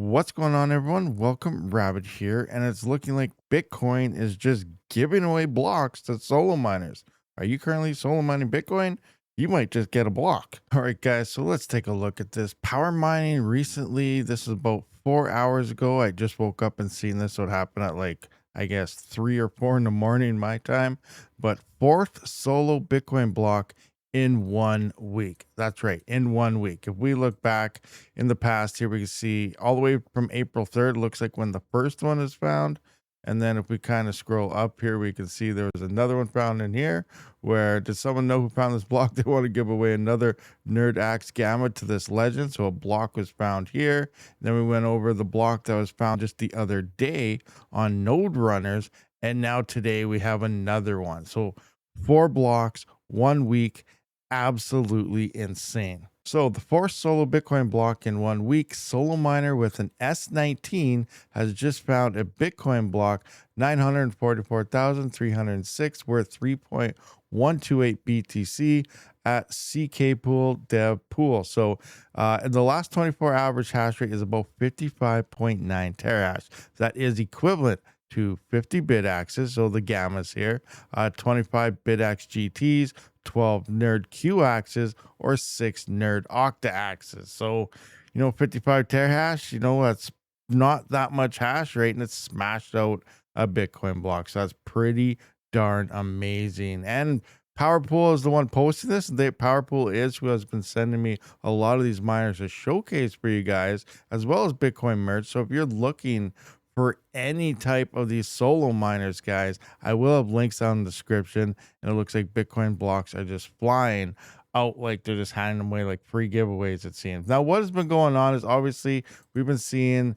What's going on, everyone? Welcome, Rabid here, and it's looking like Bitcoin is just giving away blocks to solo miners. Are you currently solo mining Bitcoin? You might just get a block. All right, guys, so let's take a look at this. Power mining recently, this is about 4 hours ago. I just woke up and seen this. So it happened at I guess 3 or 4 in the morning my time. But fourth solo Bitcoin block in 1 week. That's right, in 1 week. If we look back in the past here, we can see all the way from April 3rd, looks like when the first one is found. And then if we kind of scroll up here, we can see there was another one found in here. Where does someone know who found this block? They want to give away another Nerd Axe Gamma to this legend. So a block was found here. Then we went over the block that was found just the other day on Node Runners. And now today we have another one. So 4 blocks, 1 week, absolutely insane. So the fourth solo Bitcoin block in 1 week, solo miner with an S19 has just found a Bitcoin block 944,306 worth 3.128 BTC at CK Pool Dev Pool. So in the last 24 average hash rate is about 55.9 terahash. That is equivalent to 50 BitAxes, so the gammas here, 25 BitAx GTs, 12 Nerd Q axes, or 6 Nerd Octa axes. So, 55 terahash, that's not that much hash rate, and it's smashed out a Bitcoin block. So that's pretty darn amazing. And PowerPool is the one posting this. PowerPool is who has been sending me a lot of these miners to showcase for you guys, as well as Bitcoin merch. So if you're looking for any type of these solo miners, guys, I will have links down in the description. And it looks like Bitcoin blocks are just flying out, like they're just handing them away like free giveaways, it seems. Now, what has been going on is obviously we've been seeing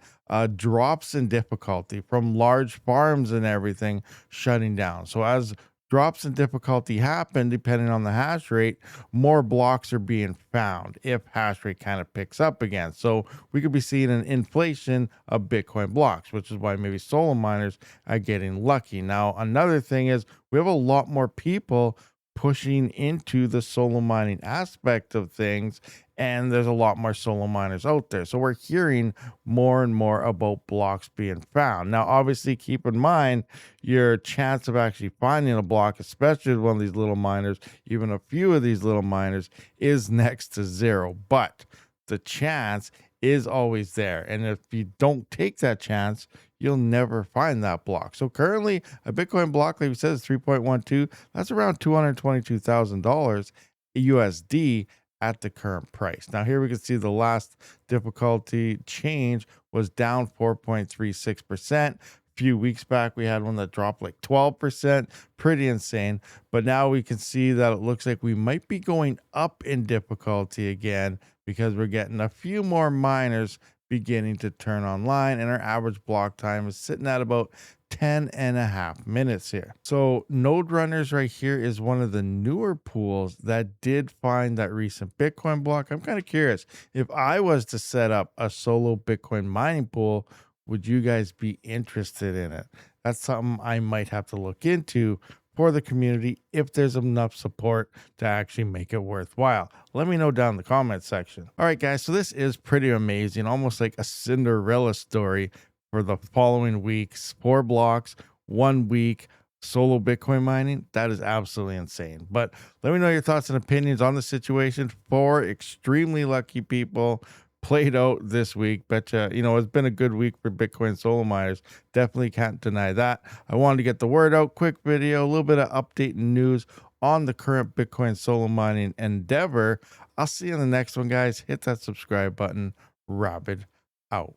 drops in difficulty from large farms and everything shutting down. So as drops in difficulty happen, depending on the hash rate, more blocks are being found if hash rate kind of picks up again. So we could be seeing an inflation of Bitcoin blocks, which is why maybe solo miners are getting lucky. Now, another thing is we have a lot more people pushing into the solo mining aspect of things, and there's a lot more solo miners out there. So we're hearing more and more about blocks being found. Now, obviously, keep in mind your chance of actually finding a block, especially with one of these little miners, even a few of these little miners, is next to zero. But the chance is always there. And if you don't take that chance, you'll never find that block. So currently, a Bitcoin block, like we said, is 3.12. That's around $222,000 USD at the current price. Now here we can see the last difficulty change was down 4.36%. A few weeks back, we had one that dropped like 12%, pretty insane. But now we can see that it looks like we might be going up in difficulty again because we're getting a few more miners beginning to turn online, and our average block time is sitting at about 10.5 minutes here. So Node Runners right here is one of the newer pools that did find that recent Bitcoin block. I'm kind of curious, if I was to set up a solo Bitcoin mining pool, would you guys be interested in it? That's something I might have to look into for the community if there's enough support to actually make it worthwhile. Let me know down in the comment section. All right, guys, so this is pretty amazing, almost like a Cinderella story for the following weeks. 4 blocks, 1 week, solo Bitcoin mining. That is absolutely insane. But let me know your thoughts and opinions on the situation. 4 extremely lucky people played out this week. Betcha, it's been a good week for Bitcoin solo miners. Definitely can't deny that. I wanted to get the word out. Quick video, a little bit of update and news on the current Bitcoin solo mining endeavor. I'll see you in the next one, guys. Hit that subscribe button. Rabid out.